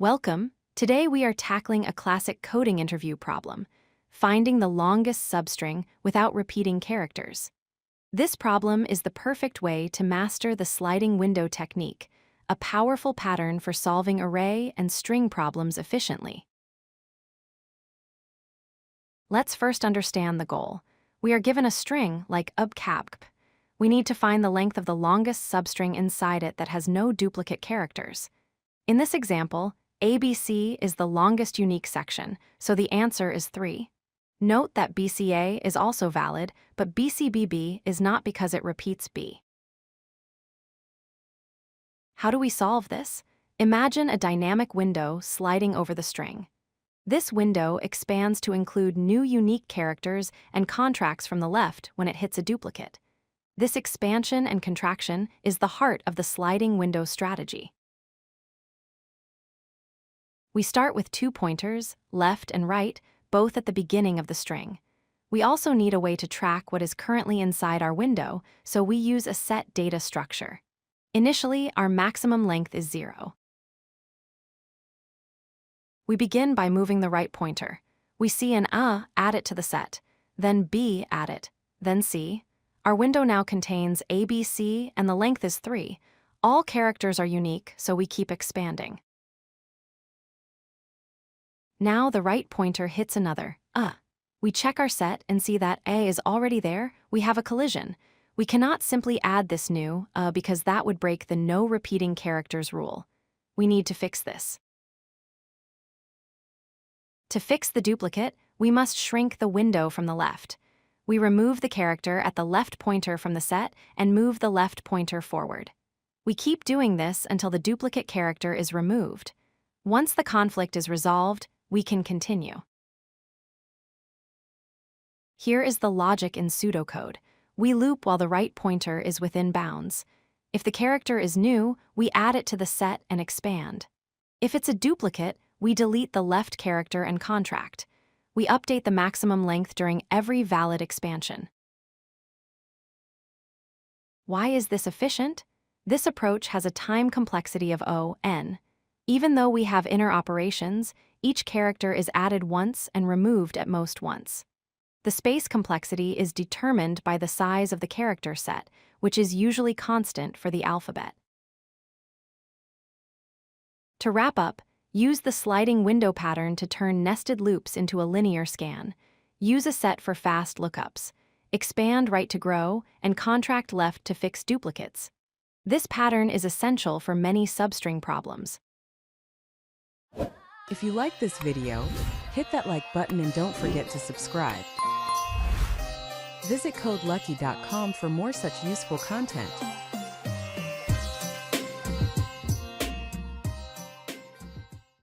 Welcome. Today we are tackling a classic coding interview problem, finding the longest substring without repeating characters. This problem is the perfect way to master the sliding window technique, a powerful pattern for solving array and string problems efficiently. Let's first understand the goal. We are given a string like ubcap. We need to find the length of the longest substring inside it that has no duplicate characters. In this example, ABC is the longest unique section, so the answer is 3. Note that BCA is also valid, but BCBB is not because it repeats B. How do we solve this? Imagine a dynamic window sliding over the string. This window expands to include new unique characters and contracts from the left when it hits a duplicate. This expansion and contraction is the heart of the sliding window strategy. We start with 2 pointers, left and right, both at the beginning of the string. We also need a way to track what is currently inside our window, so we use a set data structure. Initially, our maximum length is 0. We begin by moving the right pointer. We see an A, add it to the set, then B, add it, then C. Our window now contains ABC and the length is 3. All characters are unique, so we keep expanding. Now the right pointer hits another, A. We check our set and see that A is already there. We have a collision. We cannot simply add this new because that would break the no repeating characters rule. We need to fix this. To fix the duplicate, we must shrink the window from the left. We remove the character at the left pointer from the set and move the left pointer forward. We keep doing this until the duplicate character is removed. Once the conflict is resolved, we can continue. Here is the logic in pseudocode. We loop while the right pointer is within bounds. If the character is new, we add it to the set and expand. If it's a duplicate, we delete the left character and contract. We update the maximum length during every valid expansion. Why is this efficient? This approach has a time complexity of O(n). Even though we have inner operations, each character is added once and removed at most once. The space complexity is determined by the size of the character set, which is usually constant for the alphabet. To wrap up, use the sliding window pattern to turn nested loops into a linear scan. Use a set for fast lookups. Expand right to grow and contract left to fix duplicates. This pattern is essential for many substring problems. If you like this video, hit that like button and don't forget to subscribe. Visit codelucky.com for more such useful content.